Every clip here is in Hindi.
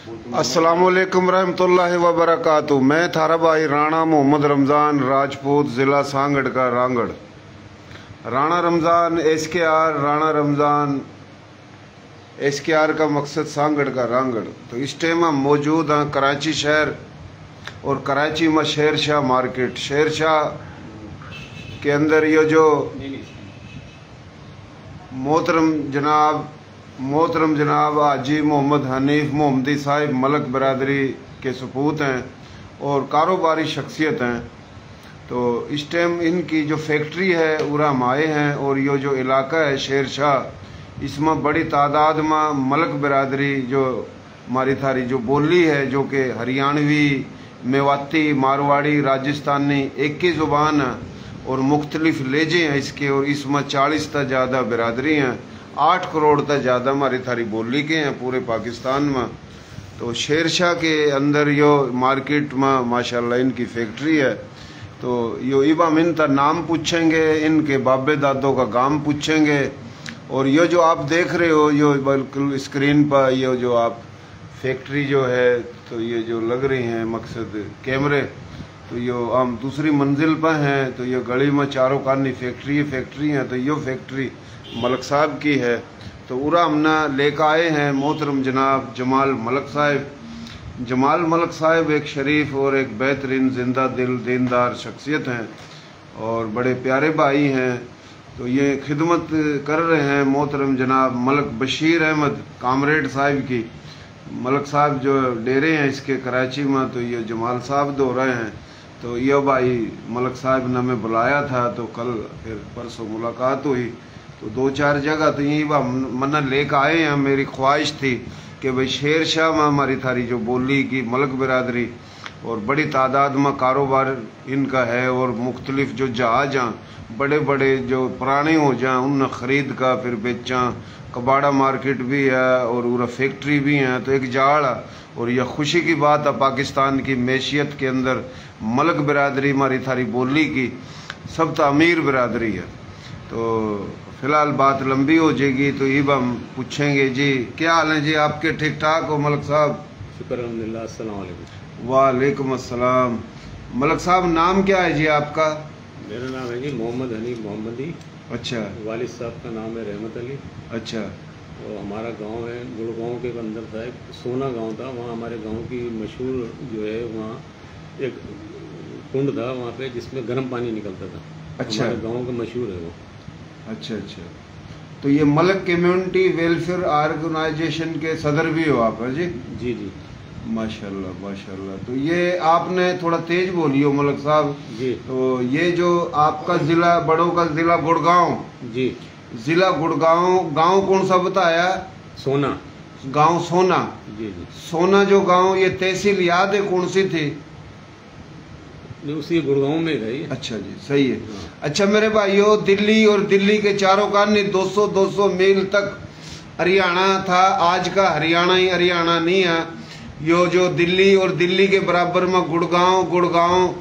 अस्सलामुअलैकुम रहमतुल्लाहि व बरकातुहू। मैं थारा भाई राणा मोहम्मद रमज़ान, राजपूत, ज़िला सांगड़ का रांगड़। राणा रमज़ान SKR, राणा रमज़ान SKR का मकसद सांगड़ का रांगड़। तो इस टाइम हम मौजूद हैं कराची शहर और कराची में शेर शाह मार्केट। शेर शाह के अंदर ये जो मोहतरम जनाब हाजी मोहम्मद हनीफ मोहम्मदी साहिब मलक बरदरी के सपूत हैं और कारोबारी शख्सियत हैं। तो इस टाइम इनकी जो फैक्ट्री है उरा हम आए हैं और ये जो इलाका है शेर शाह, इसमें बड़ी तादाद में मलक बरदरी जो हमारी थारी जो बोली है, जो कि हरियाणवी, मेवाती, मारवाड़ी, राजस्थानी एक ही ज़ुबान है और मुख्तलिफ लहजे हैं इसके। और इसमें 40 से ज़्यादा बिरादरी हैं, 8 करोड़ तक ज़्यादा हमारी थारी बोली के हैं पूरे पाकिस्तान में। तो शेर शाह के अंदर यो मार्केट में माशाल्लाह इनकी फैक्ट्री है। तो यो इबाम इनका नाम पूछेंगे, इनके बाबे दादों का गांव पूछेंगे। और ये जो आप देख रहे हो यो बिल्कुल स्क्रीन पर ये जो आप फैक्ट्री जो है, तो ये जो लग रही हैं मकसद कैमरे, तो यो हम दूसरी मंजिल पर हैं। तो ये गली में चारों कानी फैक्ट्री हैं। तो यो फैक्ट्री मलक साहब की है। तो उरा हमने लेकर आए हैं मोहतरम जनाब जमाल मलक साहब। जमाल मलक साहब एक शरीफ और एक बेहतरीन जिंदा दिल दीनदार शख्सियत हैं और बड़े प्यारे भाई हैं। तो ये खिदमत कर रहे हैं मोहतरम जनाब मलक बशीर अहमद कामरेड साहब की। मलक साहब जो डेरे हैं इसके कराची में, तो ये जमाल साहब दो रहे हैं। तो ये भाई मलक साहब ने हमें बुलाया था, तो कल फिर परसों मुलाकात हुई। तो 2-4 जगह तो यही मन्ना लेकर आए हैं। मेरी ख्वाहिश थी कि भाई शेर शाह में हमारी थारी जो बोली की मलक बिरादरी और बड़ी तादाद में कारोबार इनका है और मुख्तलिफ जो जहाज हैं बड़े बड़े जो पुराने हो जाएं उन ख़रीद का फिर बेचा। कबाड़ा मार्केट भी है और पूरा फैक्ट्री भी है। तो एक जाड़ है और यह खुशी की बात है पाकिस्तान की मैशियत के अंदर मलक बिरादरी हमारी थारी बोली की सब तो अमीर बिरादरी है। तो फिलहाल बात लंबी हो जाएगी, तो ये हम पूछेंगे जी क्या हाल है जी आपके? ठीक ठाक हो मलक साहब? शुक्र अल्हम्दुलिल्लाह। अस्सलाम वालेकुम। वालेकुम अस्सलाम। मलक साहब नाम क्या है जी आपका? मेरा नाम है जी मोहम्मद हनीफ मोहम्मदी। अच्छा। वालिद साहब का नाम है रहमत अली। अच्छा। और हमारा गांव है गुड़गांव के अंदर था, एक सोना गांव था। वहाँ हमारे गांव की मशहूर जो है वहाँ एक कुंड था वहाँ पे जिसमें गर्म पानी निकलता था। अच्छा। हमारे गांव का मशहूर है वो। अच्छा अच्छा। तो ये मलक कम्युनिटी वेलफेयर ऑर्गेनाइजेशन के सदर भी हो आप? है जी जी जी। माशाल्लाह माशाल्लाह। तो ये आपने थोड़ा तेज बोलियो मलक साहब जी। तो ये जो आपका जिला बड़ों का जिला गुड़गांव जी, जिला गुड़गांव, गांव कौन सा बताया? सोना गांव सोना। जी जी। सोना जो गांव, ये तहसील याद है कौन सी थी? उसी गुड़गांव में गई। अच्छा जी, सही है। अच्छा मेरे भाइयों, दिल्ली और दिल्ली के चारों कानी 200 मील तक हरियाणा था। आज का हरियाणा ही हरियाणा नहीं है। यो जो दिल्ली और दिल्ली के बराबर में गुड़गांव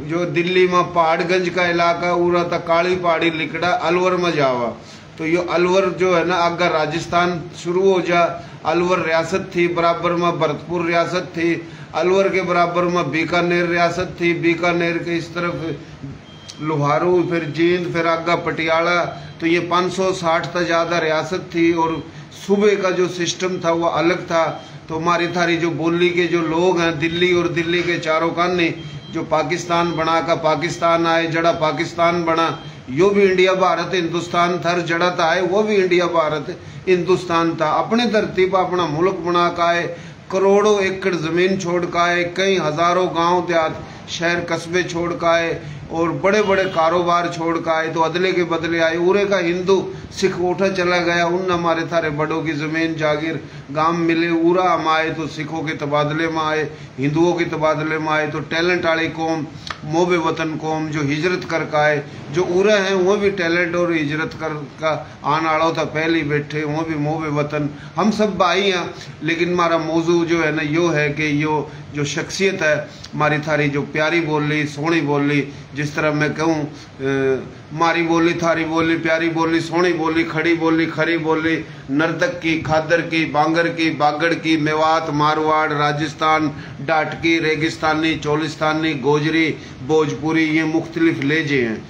जो दिल्ली में पहाड़गंज का इलाका उरा तक काली पहाड़ी लिकड़ा अलवर में जावा। तो यो अलवर जो है ना आगे राजस्थान शुरू हो जा। अलवर रियासत थी, बराबर में भरतपुर रियासत थी, अलवर के बराबर में बीकानेर रियासत थी, बीकानेर के इस तरफ लोहारू, फिर जींद, फिर आगा पटियाला। तो ये 560 से ज़्यादा रियासत थी और सूबे का जो सिस्टम था वो अलग था। तो हमारी थारी जो बोली के जो लोग हैं दिल्ली और दिल्ली के चारों कानी जो पाकिस्तान बना का पाकिस्तान आए, जड़ा पाकिस्तान बना, यो भी इंडिया भारत हिंदुस्तान थर जड़ा था आए, वो भी इंडिया भारत हिंदुस्तान था। अपने धरती पर अपना मुल्क बना का आए, करोड़ों एकड़ जमीन छोड़ का आए, कई हजारों गांव देहात शहर कस्बे छोड़ का आए और बड़े बड़े कारोबार छोड़ का आए। तो अदले के बदले आए। उरे का हिंदू सिख उठा चला गया, उन हमारे थारे बड़ों की जमीन जागीर गांव मिले। उरा हम आए तो सिखों के तबादले में आए, हिंदुओं के तबादले में आए। तो टैलेंट वाली कौम, मोबे वतन कौम जो हिजरत कर का आए, जो उरा हैं वो भी टैलेंट और हिजरत कर का आन आड़ो था पहले ही बैठे, वो भी मोबे वतन। हम सब भाई हैं, लेकिन हमारा मौजू जो है ना यो है कि यो जो शख्सियत है मारी थारी, जो प्यारी बोली सोहनी बोली, जिस तरह मैं कहूँ मारी बोली थारी बोली प्यारी बोली सोहनी बोली खड़ी बोली खरी बोली, नर्तक की, खादर की, बांगर की, बागड़ की, मेवात, मारवाड़, राजस्थान, डाटकी, रेगिस्तानी, चोलिस्तानी, गोजरी, भोजपुरी, ये मुख्तलिफ लहजे हैं।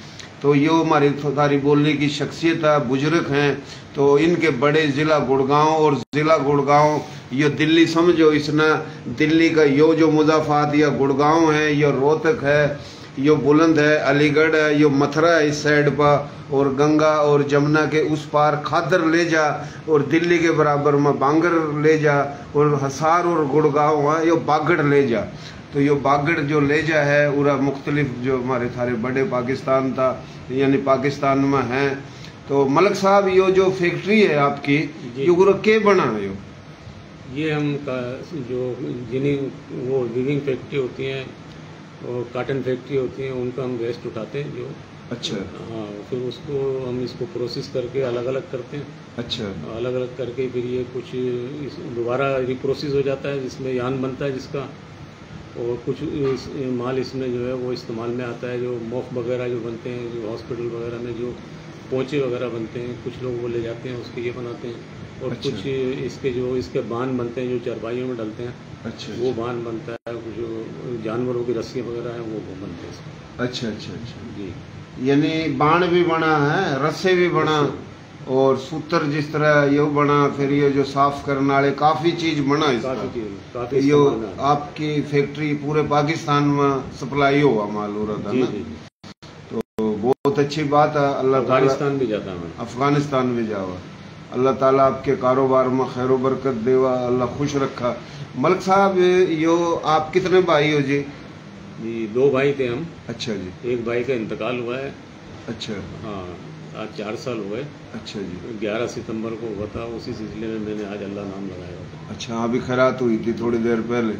तो ये हमारी थारी बोलने की शख्सियत है, बुजुर्ग हैं। तो इनके बड़े ज़िला गुड़गांव, और ज़िला गुड़गांव ये दिल्ली समझो, इसने दिल्ली का यो जो मुज़ाफ़ात या गुड़गांव है, ये रोहतक है, ये बुलंद है, अलीगढ़ है, ये मथुरा है इस साइड पर, और गंगा और जमुना के उस पार खादर ले जा, और दिल्ली के बराबर में बांगर ले जा, और हसार और गुड़गांव है ये बागड़ ले जा। तो ये बागड़ जो लेजा है उरा मुख्तलिफ जो हमारे थारे बड़े पाकिस्तान था यानी पाकिस्तान में हैं। तो मलक साहब यो जो फैक्ट्री है आपकी ये गुरु के बना है? ये हम जो जिन्हें वो वीविंग फैक्ट्री होती हैं और काटन फैक्ट्री होती हैं उनका हम वेस्ट उठाते हैं जो। अच्छा। हाँ, फिर उसको हम इसको प्रोसेस करके अलग अलग करते हैं। अच्छा। अलग अलग करके फिर ये कुछ दोबारा रिप्रोसेस हो जाता है जिसमें यान बनता है जिसका, और कुछ माल इसमें जो है वो इस्तेमाल में आता है। जो मोफ वगैरह जो बनते हैं, जो हॉस्पिटल वगैरह में जो पोंचे वगैरह बनते हैं, कुछ लोग वो ले जाते हैं उसके ये बनाते हैं। और अच्छा। कुछ इसके बांध बनते हैं जो चरपाइयों में डलते हैं। अच्छा। वो बांध बनता है, कुछ जो जानवरों की रस्सियाँ वगैरह हैं वो बनते हैं। अच्छा अच्छा अच्छा जी, यानी बाण भी बना है, रस्से भी बना, और सूत्र जिस तरह ये बना, फिर ये जो साफ करने वाले काफी चीज बना काफी ये आपकी फैक्ट्री पूरे पाकिस्तान में सप्लाई हुआ माल हो रहा था ना। तो बहुत अच्छी बात है। अल्लाह ताला अफगानिस्तान भी जाता है, अफगानिस्तान भी जावा। अल्लाह ताला आपके कारोबार में खैर बरकत देवा, अल्लाह खुश रखा। मलिक साहब यो आप कितने भाई हो जी? जी 2 भाई थे हम। अच्छा जी। एक भाई का इंतकाल हुआ है। अच्छा। हाँ, आज 4 साल हुए। अच्छा जी। 11 सितंबर को हुआ था, उसी सिलसिले में मैंने आज अल्लाह नाम लगाया था। अच्छा, अभी खैरात हुई थी थोड़ी देर पहले।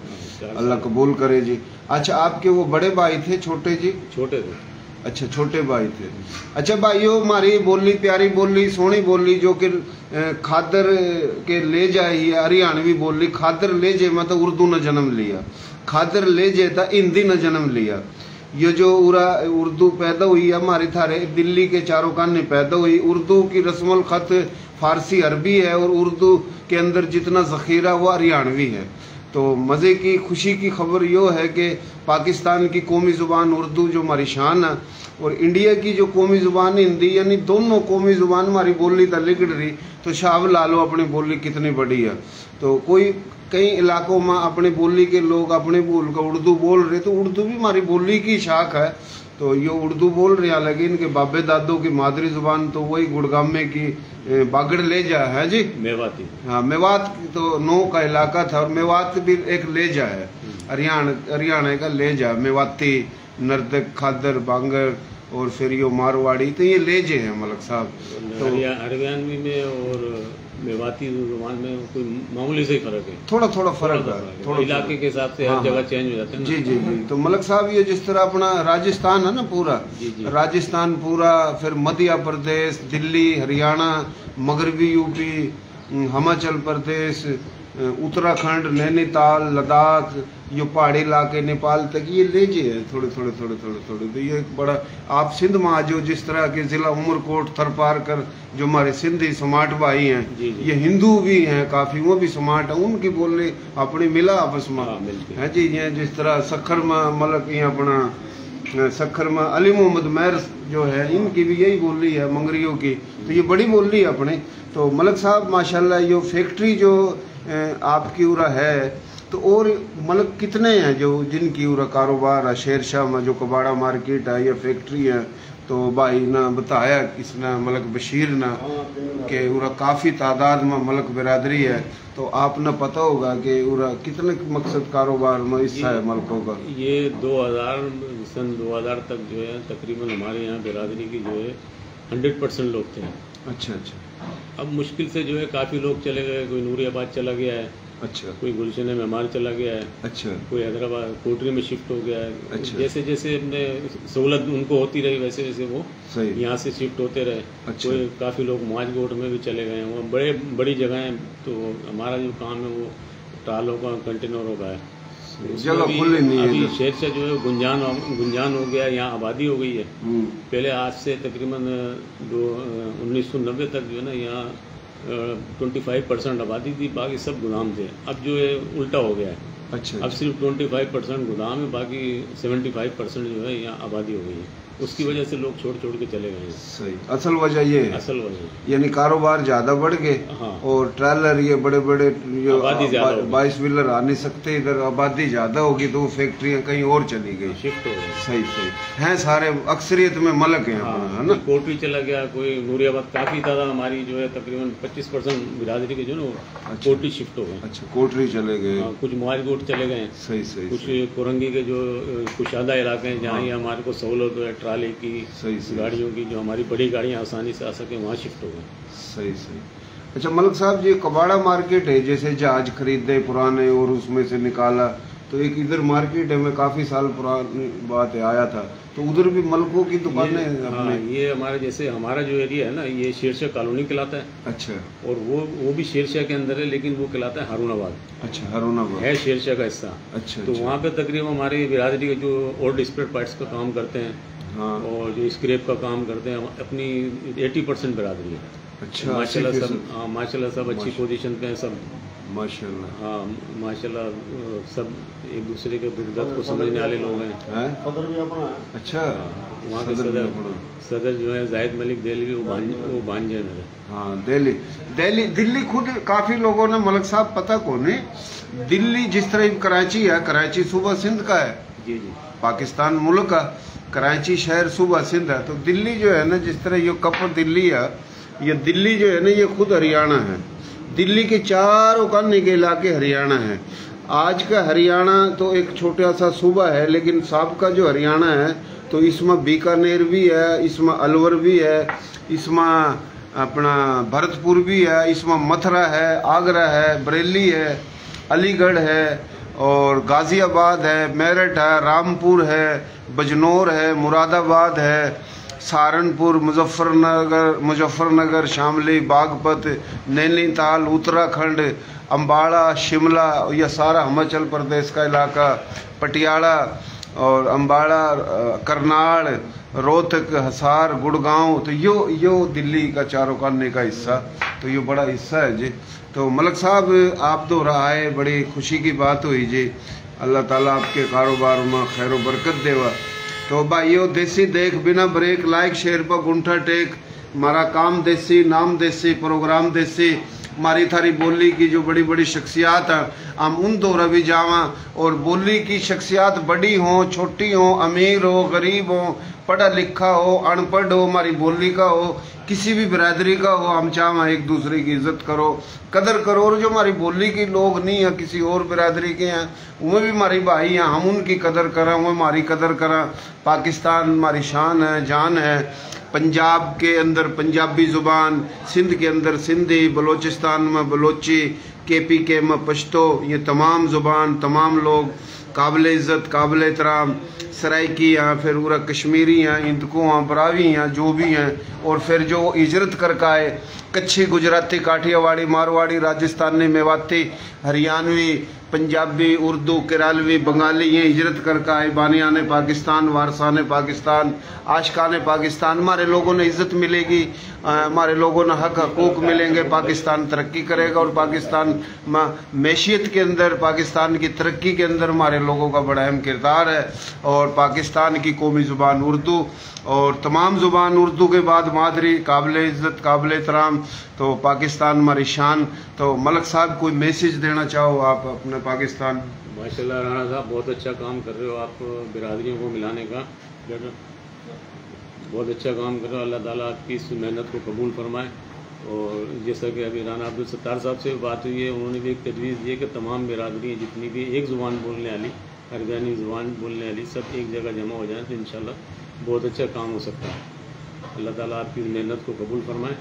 अल्लाह कबूल करे जी। अच्छा, आपके वो बड़े भाई थे छोटे जी? छोटे थे। अच्छा, छोटे भाई थे। अच्छा भाइयों, हमारी बोली प्यारी बोली सोहनी बोली जो कि खादर के ले जाए, हरियाणवी बोली खादर ले जाए मतलब उर्दू ने जन्म लिया, खादर ले जाए था हिंदी ने जन्म लिया। ये जो उर्दू पैदा हुई है हमारे थारे दिल्ली के चारों काने पैदा हुई। उर्दू की रस्मुल खत फारसी अरबी है, और उर्दू के अंदर जितना ज़ख़ीरा वो हरियाणवी है। तो मज़े की खुशी की खबर यो है कि पाकिस्तान की कौमी ज़ुबान उर्दू जो हमारी शान है, और इंडिया की जो कौमी ज़ुबान हिंदी, यानी दोनों कौमी ज़ुबान हमारी बोली था लिकड़ रही। तो शाह ला लो अपनी बोली कितनी बड़ी है। तो कोई कई इलाकों में अपनी बोली के लोग अपने बोल का उर्दू बोल रहे, तो उर्दू भी हमारी बोली की शाख है। तो ये उर्दू बोल रहे, हालांकि इनके बाबे दादों की मादरी जुबान तो वही गुड़गामे की बागड़ लेजा है जी, मेवाती। हाँ, मेवात तो नौ का इलाका था, और मेवात भी एक लेजा है, हरियाणा का लेजा, मेवाती, नर्तक, खादर, बांगर, और फिर यो मारवाड़ी, तो ये लेजे हैं मलक साहब। तो हरियाणवी में और मेवाती जुबान में कोई मामूली से फर्क है, थोड़ा थोड़ा फर्क है, थोड़ा इलाके के हिसाब से हर जगह चेंज हो जाते हैं। जी जी जी। तो मलक साहब ये जिस तरह अपना राजस्थान है ना पूरा, राजस्थान पूरा, फिर मध्य प्रदेश, दिल्ली, हरियाणा, मगरबी यूपी, हिमाचल प्रदेश, उत्तराखंड, नैनीताल, लद्दाख, ये पहाड़ी इलाके, नेपाल तक ये लेजे हैं थोड़े थोड़े थोड़े थोड़े थोड़े। तो ये एक बड़ा आप सिंध में आ जाओ, जिस तरह के ज़िला उमरकोट, थरपारकर, जो हमारे सिंधी स्मार्ट भाई हैं, ये हिंदू भी हैं काफ़ी, वो भी स्मार्ट हैं, उनकी बोली अपनी मिला आपस में है जी। ये जिस तरह सखर में मतलब ये अपना सखर में अली मोहम्मद महर जो है, इनकी भी यही बोली है मंगरियों की। तो ये बड़ी बोली है अपने। तो मलक साहब माशाल्लाह ये फैक्ट्री जो आपकी उरा है, तो और मतलब कितने हैं जो जिनकी उरा कारोबार है शेर शाह में, जो कबाड़ा मार्केट है, ये फैक्ट्री है? तो भाई ना बताया किसने, मलक बशीर ना, कि उरा काफ़ी तादाद में मलक बिरादरी है। तो आपने पता होगा कि उरा कितने मकसद कारोबार में हिस्सा है मलकों का? ये 2000 तक जो है तकरीबन हमारे यहाँ बिरादरी की जो है 100% लोग थे। अच्छा अच्छा। अब मुश्किल से जो है काफ़ी लोग चले गए, कोई नूरियाबाद चला गया है, अच्छा, कोई गुलशन में माल चला गया है, अच्छा, कोई हैदराबाद कोटरी में शिफ्ट हो गया है। अच्छा, जैसे जैसे अपने सहूलत उनको होती रही वैसे वैसे वो यहाँ से शिफ्ट होते रहे। अच्छा, कोई काफ़ी लोग माजगोट में भी चले गए हैं, वो बड़ी जगह हैं। तो हमारा जो काम है वो टालों का, कंटेनरों का है। जगह खुली नहीं है। अभी शेरशाह जो है गुंजान हो गया, यहाँ आबादी हो गई है। पहले आज से तकरीबन 1990 तक जो है ना यहाँ 25% आबादी थी, बाकी सब गोदाम थे। अब जो है उल्टा हो गया है। अच्छा। अब सिर्फ 25% गोदाम है, बाकी 75% जो है यहाँ आबादी हो गई है। उसकी वजह से लोग छोड़ के चले गए हैं। सही, असल वजह ये है। असल वजह यानी कारोबार ज्यादा बढ़ गए। हाँ। और ट्रेलर ये बड़े बड़े जो 22 व्हीलर आ नहीं सकते, इधर आबादी ज्यादा होगी तो वो फैक्ट्रियां कहीं और चली गई, शिफ्ट हो गई। सही हैं सारे अक्सरियत में मलक है। हाँ, है ना। कोटरी चला गया, कोई नूरियाबाद, काफी ज्यादा हमारी जो है तकरीबन 25% बिरादरी के जो है कोटरी शिफ्ट हो गए। अच्छा, कोटरी चले गए। कुछ मोहालकोट चले गए। सही। कुछ कुरंगी के जो कुशादा इलाके हैं जहाँ हमारे को सहूलत है ट्राले की, सही गाड़ियों की, जो हमारी बड़ी गाड़ियाँ आसानी से आ सके, वहाँ शिफ्ट हो गए। सही। अच्छा मलक साहब, ये कबाड़ा मार्केट है, जैसे जहाज खरीदे पुराने और उसमें से निकाला, तो एक इधर मार्केट है, मैं काफी साल पुरानी बात है आया था, तो उधर भी मलकों की दुकानें अपने। ये हमारे जैसे हमारा जो एरिया है ना, ये शेरशाह कॉलोनी कहलाता है। अच्छा। और वो भी शेरशाह के अंदर है, लेकिन वो कहलाता है हारूनाबाद। अच्छा, हारूनाबाद है शेरशाह का हिस्सा। अच्छा। तो वहाँ पे तकरीबन हमारी बिरादरी के जो ओल्ड स्पेयर पार्ट्स का काम करते हैं। हाँ। और जो स्क्रैप का काम करते हैं, अपनी 80% बिरादरी है। अच्छा, माशाल्लाह सब अच्छी पोजीशन पे हैं सब, माशाल्लाह। हाँ माशाल्लाह, सब एक दूसरे के दुख दर्द को समझने वाले लोग हैं। सदर भी अपना। अच्छा, वहाँ के सदर जो है जाहिद मलिक दिल्ली, वो भांजे मेरे। हाँ, दिल्ली खुद काफी लोगों ने, मलिक साहब पता कौन है, दिल्ली जिस तरह कराची है, कराची सूबा सिंध का है। जी। पाकिस्तान मुल्क का कराची शहर सूबा सिंध है, तो दिल्ली जो है ना, जिस तरह ये कपर दिल्ली है, ये दिल्ली जो है ना, ये खुद हरियाणा है। दिल्ली के चारों कोने के इलाके हरियाणा है। आज का हरियाणा तो एक छोटा सा सूबा है, लेकिन साबका जो हरियाणा है, तो इसमें बीकानेर भी है, इसमें अलवर भी है, इसमें अपना भरतपुर भी है, इसमें मथुरा है, आगरा है, बरेली है, अलीगढ़ है, और गाजियाबाद है, मेरठ है, रामपुर है, बजनौर है, मुरादाबाद है, सहारनपुर, मुजफ्फरनगर, शामली, बागपत, नैनीताल, उत्तराखंड, अम्बाड़ा, शिमला, यह सारा हिमाचल प्रदेश का इलाका, पटियाला और अम्बाड़ा, करनाल, रोहतक, हिसार, गुड़गांव, तो यो दिल्ली का चारों कोने का हिस्सा, तो ये बड़ा हिस्सा है जी। तो मलिक साहब, आप तो रहा है, बड़ी खुशी की बात हुई जी। अल्लाह ताला आपके कारोबार में खैर बरकत देवा। तो भाइयों, देसी देख बिना ब्रेक, लाइक शेयर पर गुंठा टेक, हमारा काम देसी, नाम देसी, प्रोग्राम देसी। हमारी थारी बोली की जो बड़ी बड़ी शख्सियात हैं, हम उन दौरा भी जावा, और बोली की शख्सियात बड़ी हो, छोटी हो, अमीर हो, गरीब हो, पढ़ा लिखा हो, अनपढ़ हो, हमारी बोली का हो, किसी भी बिरादरी का हो, हम चाहें एक दूसरे की इज्जत करो, कदर करो। और जो हमारी बोली के लोग नहीं है, किसी और बिरादरी के हैं, उन्हें भी हमारी भाई हैं, हम उनकी कदर करें, वो हमारी कदर करें। पाकिस्तान हमारी शान है, जान है। पंजाब के अंदर पंजाबी ज़ुबान, सिंध के अंदर सिंधी, बलोचिस्तान में बलोची, KPK में पश्तो, ये तमाम ज़ुबान, तमाम लोग काबिल इज़्ज़त, काबिल एहतराम। सराइकी हैं, फिर पूरा कश्मीरी हैं, इंदको हैं, बरावी हैं, जो भी हैं। और फिर जो हिजरत करके आए, कच्छी, गुजराती, काठियावाड़ी, मारवाड़ी, राजस्थानी, मेवाती, हरियाणवी, पंजाबी, उर्दू, केरलवी, बंगाली, ये हिजरत करके आए, बानियाने पाकिस्तान, वारसाने पाकिस्तान, आशिकाने पाकिस्तान। हमारे लोगों ने इज्जत मिलेगी, हमारे लोगों ने हक हकूक मिलेंगे, पाकिस्तान तरक्की करेगा। और पाकिस्तान मैशियत के अंदर, पाकिस्तान की तरक्की के अंदर हमारे लोगों का बड़ा अहम किरदार है। और पाकिस्तान की कौमी ज़ुबान उर्दू, और तमाम ज़ुबान उर्दू के बाद मादरी, काबिल इज़्ज़त, काबिल एहतराम। तो पाकिस्तान हमारी शान। तो मलिक साहब, कोई मैसेज देना चाहो आप अपने पाकिस्तान? माशाल्लाह राणा साहब, बहुत अच्छा काम कर रहे हो आप, बिरादरियों को मिलाने का बहुत अच्छा काम कर रहे हो। अल्लाह ताला आपकी इस मेहनत को कबूल फरमाए। और जैसा कि अभी राना अब्दुल सत्तार साहब से बात हुई है, उन्होंने भी एक तजवीज़ दी है कि तमाम बिरादरी जितनी भी एक ज़ुबान बोलने वाली, अरगानी ज़ुबान बोलने वाली, सब एक जगह जमा हो जाए तो इंशाल्लाह बहुत अच्छा काम हो सकता है। अल्लाह ताला आपकी मेहनत को कबूल फरमाए।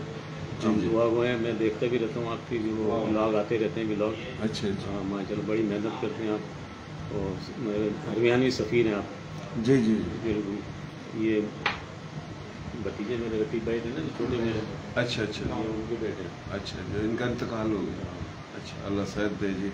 दुआ हुआ है, मैं देखता भी रहता हूँ आपकी जो व्लॉग आते रहते हैं, व्लॉग। अच्छा। हाँ माशाल्लाह, बड़ी मेहनत करते हैं आप, और हरवियानी सफ़ीर हैं आप। जी। बिल्कुल। ये भतीजे मेरे रफ़ीक भाई थे ना, छोटे मेरे। अच्छा। ये उनके बेटे। अच्छा, जो इनका इंतकाल हो गया। अच्छा, अल्लाह सेहत दे जी।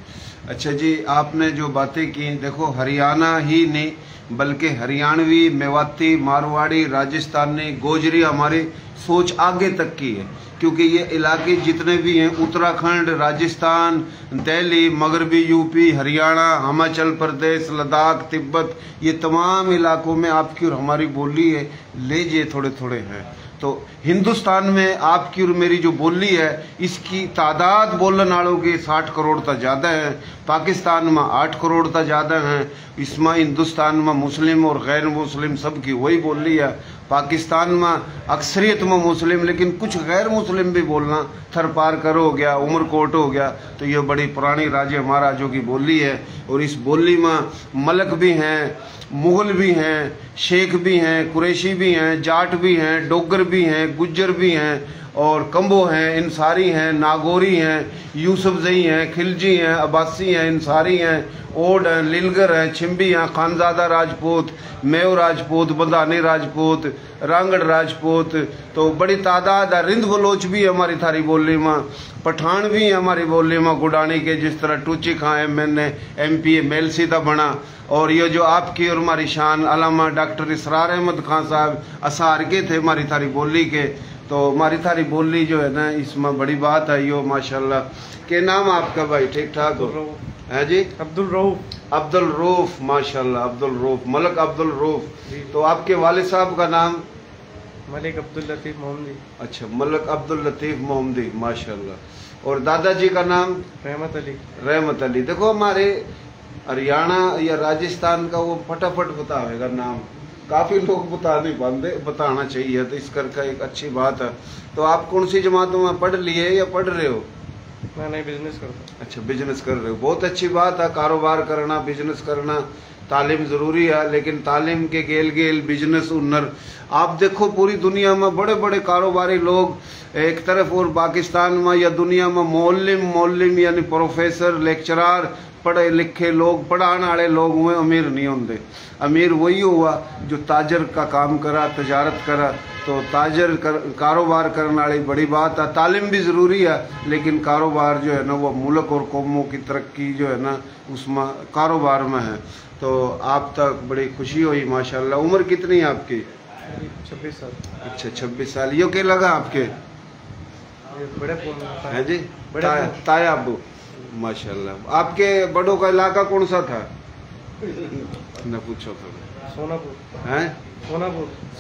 अच्छा जी, आपने जो बातें की, देखो हरियाणा ही नहीं बल्कि हरियाणवी, मेवाती, मारवाड़ी, राजस्थानी, गोजरी हमारी सोच आगे तक की है, क्योंकि ये इलाके जितने भी हैं, उत्तराखंड, राजस्थान, दिल्ली, मगरबी यूपी, हरियाणा, हिमाचल प्रदेश, लद्दाख, तिब्बत, ये तमाम इलाकों में आपकी और हमारी बोली है, लहजे थोड़े थोड़े हैं। तो हिंदुस्तान में आपकी और मेरी जो बोली है, इसकी तादाद बोलने वालों की 60 करोड़ तक ज़्यादा है। पाकिस्तान में 8 करोड़ तक ज़्यादा हैं। इसमें हिंदुस्तान में मुस्लिम और गैर मुस्लिम सब की वही बोली है। पाकिस्तान में अक्सरियत में मुस्लिम, लेकिन कुछ गैर मुस्लिम भी बोलना, थरपारकर हो गया, उमरकोट हो गया, तो ये बड़ी पुरानी राजे महाराजों की बोली है। और इस बोली में मलक भी हैं, मुगल भी हैं, शेख भी हैं, कुरैशी भी हैं, जाट भी हैं, डोगर भी हैं, गुज्जर भी हैं, और कंबो हैं, इंसारी हैं, नागौरी हैं, यूसुफजई हैं, खिलजी हैं, अब्बासी हैं, इंसारी हैं, ओड हैं, लिलगर हैं, छिंबी हैं, खानजादा राजपूत, मेव राजपूत, बंधानी राजपूत, रांगड़ राजपूत, तो बड़ी तादाद है। रिंद बलोच भी है हमारी थारी बोली में, पठान भी है हमारी बोली में, गुडानी के, जिस तरह टूची खां मैंने MP मेल सीधा बना। और ये जो आपकी और हमारी शान अल्लामा डॉक्टर इसरार अहमद खान साहब असार के थे हमारी थारी बोली के, तो हमारी थारी बोली जो है ना, इसमें बड़ी बात है। यो माशाल्लाह। के नाम आपका भाई? ठीक ठाक हो? है जी? अब्दुल रऊफ। अब्दुल रऊफ, माशाल्लाह, अब्दुल रऊफ, मलक अब्दुल रऊफ। तो आपके वालिद साहब का नाम? मलिक अब्दुल लतीफ मोहम्मदी। अच्छा, मलक अब्दुल लतीफ मोहम्मदी, माशाल्लाह। और दादाजी का नाम? रहमत अली। रहमत अली। देखो हमारे हरियाणा या राजस्थान का वो फटाफट बतावेगा नाम, काफी लोग बता नहीं पाते, बताना चाहिए, तो इस करके एक अच्छी बात है। तो आप कौन सी जमातों में पढ़ लिए या पढ़ रहे हो? मैं बिजनेस करता। अच्छा, बिजनेस कर रहे हो, बहुत अच्छी बात है। कारोबार करना, बिजनेस करना, तालीम जरूरी है, लेकिन तालीम के गेल गेल बिजनेस हुनर। आप देखो पूरी दुनिया में बड़े बड़े कारोबारी लोग एक तरफ, और पाकिस्तान में या दुनिया में मौलिम यानी प्रोफेसर, लेक्चरार, पढ़े लिखे लोग, पढ़ाने वाले लोग हुए, अमीर नहीं होंगे। अमीर वही हुआ जो ताजर का काम करा, तजारत करा। तो ताजर कारोबार करने वाली बड़ी बात है। तालीम भी ज़रूरी है, लेकिन कारोबार जो है ना, वो मुल्क और कौमों की तरक्की जो है ना, उसमें कारोबार में है। तो आप तक बड़ी खुशी हुई माशाल्लाह। उम्र कितनी है आपकी? 26 साल। अच्छा, 26 साल। यो क्या लगा आपके? बड़े है जी, ताया अबू, माशाल्लाह। आपके बड़ों का इलाका कौन सा था? न पूछो तो। सोनापुर है?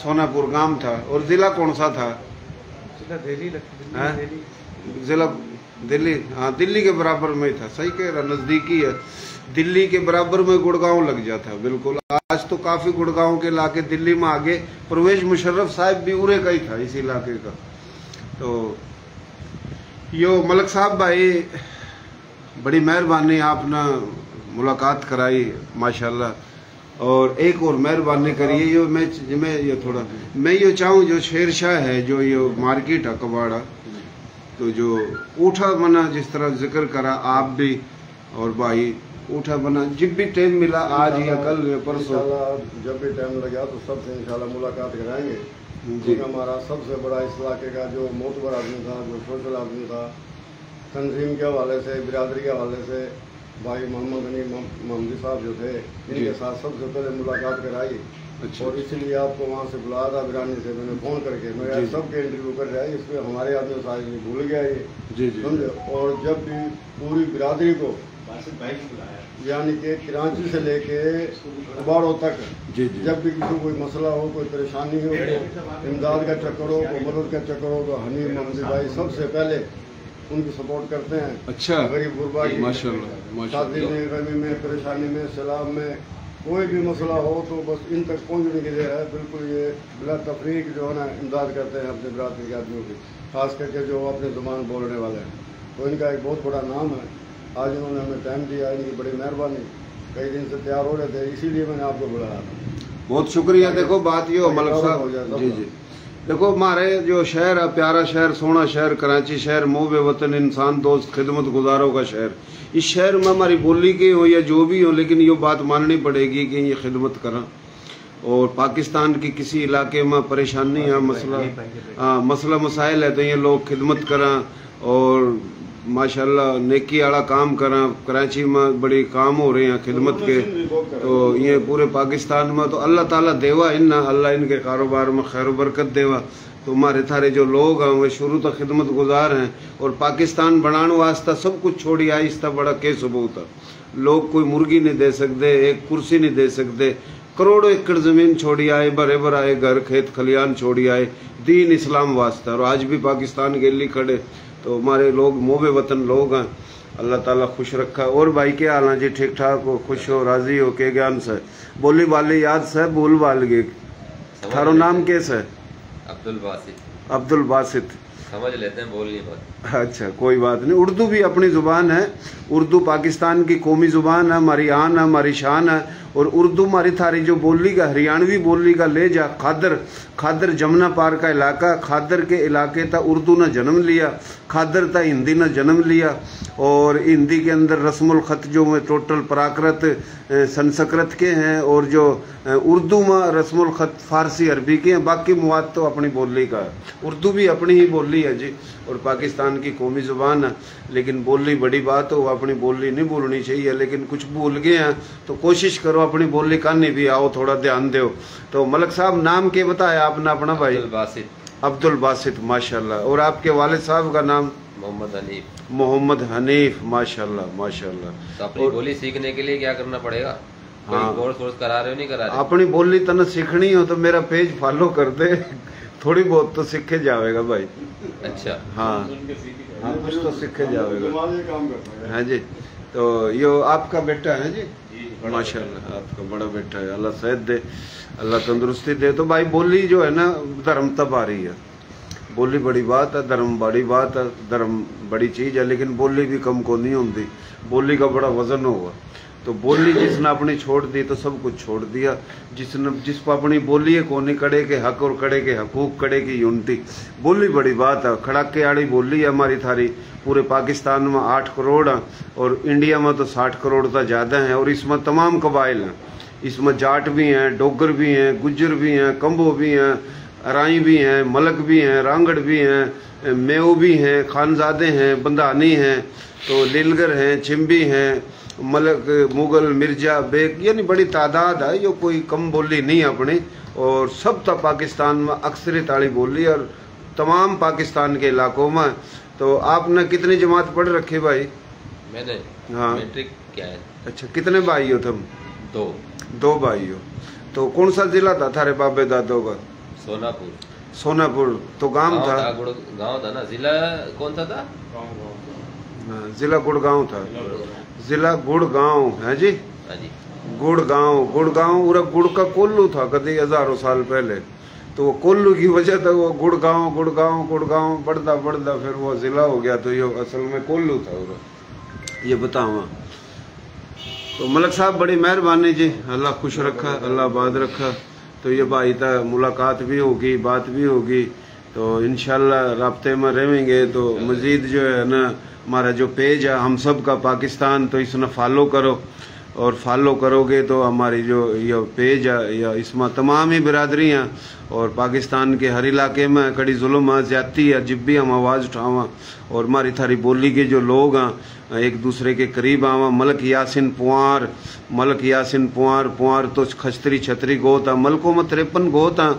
सोनापुर गांव था। और जिला कौन सा था? जिला दिल्ली। हाँ, दिल्ली के बराबर में था। सही कह रहा, नजदीकी है। दिल्ली के बराबर में गुड़गांव लग जाता है। बिल्कुल। आज तो काफी गुड़गांव के इलाके दिल्ली में आगे। परवेज मुशर्रफ साहब भी उरे का ही था, इस इलाके का। तो यो मलक साहब भाई, बड़ी मेहरबानी, आपने मुलाकात कराई माशाल्लाह। और एक और मेहरबानी करिए, यो मैं ये थोड़ा मैं ये चाहूँ, जो शेरशाह है, जो ये मार्केट है कबाड़ा, तो जो उठा बना, जिस तरह जिक्र करा आप भी और भाई, उठा बना जब भी टाइम मिला, आज या कल या परसों, जब भी टाइम लगा तो सबसे इंशाल्लाह मुलाकात कराएंगे। जी, हमारा सबसे बड़ा इस इलाके का जो मोतबर आदमी था, जो सोशल आदमी था, तंजीम के हवाले से, बिरादरी के हवाले से, भाई मोहम्मद अली मोहम्मदी साहब जो थे, इनके साथ सबसे पहले मुलाकात कराई। अच्छा। और इसीलिए आपको वहाँ से बुलाया था बिरानी से, मैंने फ़ोन करके, मैं सबके इंटरव्यू कर रहा है, इसमें हमारे आदमी साहब भूल गया ये, समझे। और जब भी पूरी बिरादरी को, यानी कि कराची से लेके उबाड़ों तक, जब भी किसी कोई मसला हो, कोई परेशानी हो, इमदाद का चक्कर हो, कोई मदद का चक्कर हो, तो हनीफ मोहम्मदी भाई सबसे पहले उनकी सपोर्ट करते हैं। अच्छा, गरीब गुरबा की, माशाल्लाह, शादी में, गमी में, परेशानी में, सलाम में, कोई भी मसला हो तो बस इन तक पहुंचने के लिए है। बिल्कुल ये बिला तफरीक जो है ना, इमदाद करते हैं अपने बिरादरी के आदमियों की, खास करके जो अपने ज़ुबान बोलने वाले हैं। तो इनका एक बहुत बड़ा नाम है। आज इन्होंने हमें टाइम दिया, इनकी बड़ी मेहरबानी। कई दिन से तैयार हो रहे थे, इसीलिए मैंने आपको बुलाया था। बहुत शुक्रिया। देखो बात ये हो मलक साहब जी, देखो हमारे जो शहर है, प्यारा शहर, सोना शहर, कराची शहर, मोह वतन, इंसान दोस्त, खिदमत गुजारों का शहर। इस शहर में हमारी बोली की हो या जो भी हो, लेकिन ये बात माननी पड़ेगी कि ये खिदमत करा। और पाकिस्तान की किसी इलाके में परेशानी है, मसला मसाइल है, तो ये लोग खिदमत करा। और माशाल्लाह नेकी वाला काम करा। कराची में बड़ी काम हो रहे हैं खिदमत के, तो ये पूरे पाकिस्तान में तो अल्लाह ताला देवा इन अल्लाह इनके कारोबार में खैर बरकत देवा। तो हमारे थारे जो लोग हैं वे शुरू तक खिदमत गुजार हैं और पाकिस्तान बनाने वास्ता सब कुछ छोड़ी आई, इसका बड़ा के सबूत है। लोग कोई मुर्गी नहीं दे सकते, एक कुर्सी नहीं दे सकते, करोड़ों एकड़ जमीन छोड़ी आए, बड़े बड़े घर खेत खलियान छोड़ी आए दीन इस्लाम वास्ता, और आज भी पाकिस्तान के लिए खड़े। तो हमारे लोग मोबे वतन लोग हैं, अल्लाह ताला खुश रखा। और भाई के हाल है जी? ठीक ठाक हो, खुश हो, राजी हो के ज्ञान से? बोली वाली याद से भूल बाल गए। थारो नाम कैसा है? अब्दुल बासित। अब्दुल बासित समझ लेते हैं, बोल नहीं पाते। अच्छा कोई बात नहीं। उर्दू भी अपनी जुबान है, उर्दू पाकिस्तान की कौमी जुबान है, हमारी आन है, हमारी शान है। और उर्दू हमारी थारी जो बोली का हरियाणवी बोली का ले जा खादर, खादर जमुना पार का इलाका, खादर के इलाके था उर्दू ने जन्म लिया, खादर था हिंदी ने जन्म लिया। और हिंदी के अंदर रस्मुल खत जो में टोटल प्राकृत संस्कृत के हैं, और जो उर्दू में रस्मुल खत फारसी अरबी के हैं। बाकी मवाद तो अपनी बोली का है। उर्दू भी अपनी ही बोली है जी, और पाकिस्तान की कौमी जुबान है। लेकिन बोली बड़ी बात हो, अपनी बोली नहीं भूलनी चाहिए। लेकिन कुछ भूल गए हैं तो कोशिश करो अपनी बोली कानी भी आओ, थोड़ा ध्यान दो। तो मलक साहब नाम के बताया आपने अपना? भाई अब्दुल बासित। अब्दुल बासित, माशाल्लाह। और आपके वालिद साहब का नाम? मोहम्मद हनीफ। मोहम्मद हनीफ, माशाल्लाह माशाल्लाह। तो अपनी बोली सीखने के लिए क्या करना पड़ेगा? हाँ। कोर्स करा रहे हो, नहीं करा रहे? अपनी बोली तने सीखनी हो तो मेरा पेज फॉलो कर दे, थोड़ी बहुत तो सीखे जाएगा भाई। अच्छा। हाँ हाँ, कुछ तो सीखे जाएगा। काम करता है। हाँ जी। तो यो आपका बेटा है जी? माशाल्लाह आपका बड़ा बेटा है, अल्लाह सेहत दे, अल्लाह तंदुरुस्ती दे। तो भाई बोली जो है ना धर्म तब आ रही है। बोली बड़ी बात है, धर्म बड़ी बात है, धर्म बड़ी चीज है। लेकिन बोली भी कम को नहीं होती, बोली का बड़ा वजन होगा। तो बोली जिसने अपनी छोड़ दी तो सब कुछ छोड़ दिया। जिस पर अपनी बोली है कोनी कड़े के हक और कड़े के हकूक, कड़े की यूनिटी। बोली बड़ी बात है, खड़ाके आड़ी बोली है हमारी थारी। पूरे पाकिस्तान में 8 करोड़ है और इंडिया में तो 60 करोड़ तो ज़्यादा है। और इसमें तमाम कबाइल हैं, इसमें जाट भी हैं, डोगर भी हैं, गुज्जर भी हैं, कंबो भी हैं, अराई भी हैं, मलक भी हैं, रांगड़ भी हैं, मेव भी हैं, खानजादे हैं, बंदानी हैं, तो लीलगर हैं, चिम्बी हैं, मलक, मुगल, मिर्जा, बेग, यानी बड़ी तादाद है। जो कोई कम बोली नहीं अपनी। और सब तो पाकिस्तान में अक्सरियत वाली बोली और तमाम पाकिस्तान के इलाकों में। तो आपने कितनी जमात पढ़ रखी भाई? मैंने? हाँ। मैट्रिक क्या है। अच्छा, कितने भाई हो तुम? 2 भाई हो। तो कौन सा जिला था थारे बाबे दादों का? सोनापुर। सोनापुर तो गांव था? गांव था ना। जिला कौन सा था? जिला गुड़गांव था। जिला गुड़गांव है जी? हाँ जी। गुड़गांव, गुड़गांव उरा गुड़ का कोल्लू था कभी हजारों साल पहले। तो वो कोल्लू की वजह से वो गुड़गांव गुड़गांव गुड़गांव बढ़ता बढ़ता फिर वो जिला हो गया। तो ये असल में कोल्लू था उरा, ये बताओ। तो मलक साहब बड़ी मेहरबानी जी, अल्लाह खुश रखा, अल्लाह आबाद रखा। तो ये भाई था मुलाकात भी होगी, बात भी होगी। तो इंशाल्लाह राब्ते में रहेंगे। तो मजीद जो है ना हमारा जो पेज है हम सब का पाकिस्तान, तो इसमें फॉलो करो। और फॉलो करोगे तो हमारी जो ये पेज है या इसमें तमाम ही बिरादरी हैं। और पाकिस्तान के हर इलाके में कड़ी जुल्म है, ज्यादती है, जब भी हम आवाज़ उठावा। और हमारी थारी बोली के जो लोग हैं एक दूसरे के करीब आवा। मलक यासिन पुआर, मलक यासिन पुआर, पुआर तो खस्तरी छतरी गोत है। मलकों में 53 गोत हैं।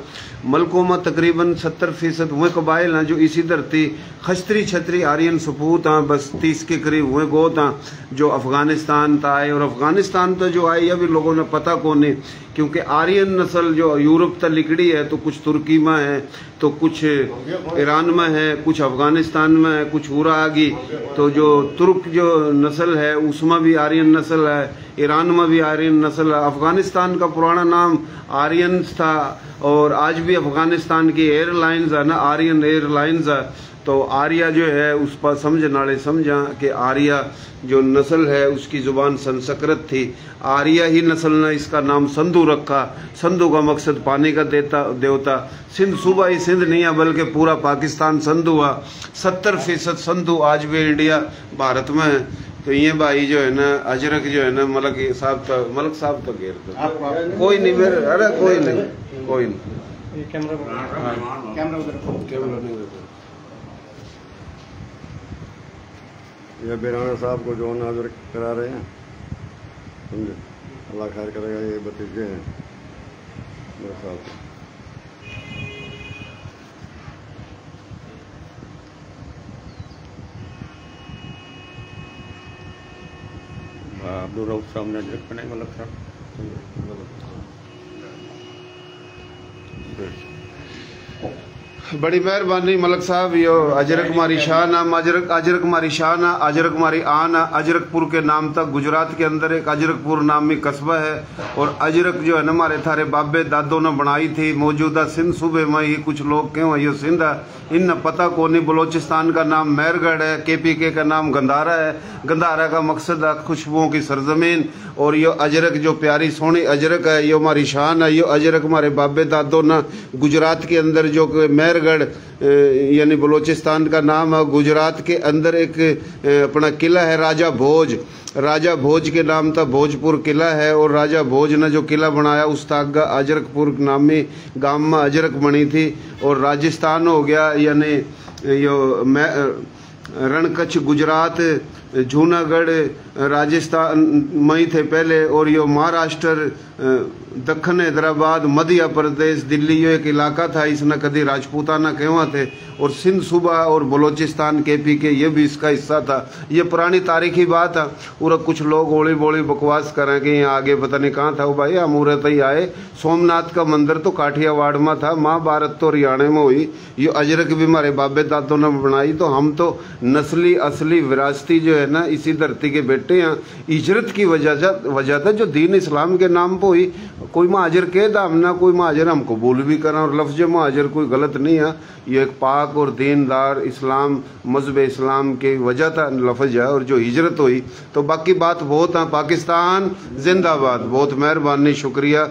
मलकों में तकरीबन 70% हुए कबाइल हैं जो इसी धरती खस्तरी छतरी आर्यन सपूत हैं। बस 30 के करीब हुए गोत हैं जो अफगानिस्तान था आए। और अफगानिस्तान तो जो आई अभी लोगों ने पता को नहीं, क्योंकि आर्यन नस्ल जो यूरोप तक लिकड़ी है। तो कुछ तुर्की में है, तो कुछ ईरान में है, कुछ अफगानिस्तान में है, कुछ उरा आगी। तो जो तुर्क जो नस्ल है उसमें भी आर्यन नस्ल है, ईरान में भी आर्यन नस्ल है। अफगानिस्तान का पुराना नाम आर्यंस था। और आज भी अफगानिस्तान की एयरलाइंस है ना, आर्यन एयरलाइंस है। तो आर्या जो है उस पर समझने वाले समझा कि आर्या जो नस्ल है उसकी जुबान संस्कृत थी। आर्या ही नस्ल ने इसका नाम संधु रखा। संधु का मकसद पानी का देवता। सिंध सूबा ही सिंध नहीं है बल्कि पूरा पाकिस्तान संधु है। 70% संधु आज भी इंडिया भारत में है। तो ये भाई जो है ना अजरक जो है ना मलक साहब तो घेर दो। कोई नहीं मेरे, अरे कोई नहीं, कोई नहीं। कैमरा कैमरा नहीं। ये बिराना साहब को जो नाजर करा रहे हैं, समझे, अल्लाह खैर करेगा। ये भतीजे हैं मेरे साथ। अब्दुल रऊफ साहब ने जब बनाई मलक साहब बड़ी मेहरबानी मलक साहब। यो अजरक मारी शान अजरक मारी शान अजरक मारी आन अजरकपुर के नाम तक गुजरात के अंदर एक अजरकपुर नामी कस्बा है। और अजरक जो है ना हमारे थारे बाबे दादों ने बनाई थी। मौजूदा सिंध सूबे में ही कुछ लोग क्यों है, यो सिंध है, इन पता को नहीं। बलोचिस्तान का नाम मेहरगढ़ है, KPK का नाम गंधारा है। गंधारा का मकसद है खुशबुओं की सरजमीन। और यो अजरक जो प्यारी सोनी अजरक है, यो हमारी शान है। यो अजरक हमारे बाबे दादों ने गुजरात के अंदर जो मेहरगढ़ यानी बलोचिस्तान का नाम है। गुजरात के अंदर एक अपना किला है राजा भोज के नाम था, भोजपुर किला है। और राजा भोज ने जो किला बनाया उस तागा अजरकपुर नामी गांव में अजरक बनी थी। और राजस्थान हो गया यानी यो रणकच्छ गुजरात जूनागढ़ राजस्थान में ही थे पहले। और यो महाराष्ट्र दक्षिण हैदराबाद मध्य प्रदेश दिल्ली यो एक इलाका था, इसने कभी राजपूताना कहवा थे। और सिंध सूबा और बलोचिस्तान KPK ये भी इसका हिस्सा था। ये पुरानी तारीखी बात है। और कुछ लोग होली बोली बकवास करें कि यहाँ आगे पता नहीं कहाँ था। वो भाई हम उरत ही आए। सोमनाथ का मंदिर तो काठियावाड़ में था, महाभारत तो हरियाणा में हुई। ये अजरक भी हमारे बाबे दादों ने बनाई। तो हम तो नस्ली असली विरासती जो है ना इसी धरती के बेटे हैं। हिजरत की वजह था जो दीन इस्लाम के नाम पर हुई। कोई महाजर कह दा हमने, कोई महाजर हम कबूल भी करें। और लफ्ज महाजर कोई गलत नहीं है, ये एक पाक और दीनदार इस्लाम मजहब इस्लाम की वजह था लफ्ज है। और जो हिजरत हुई तो बाकी बात बहुत है। पाकिस्तान जिंदाबाद। बहुत मेहरबानी, शुक्रिया।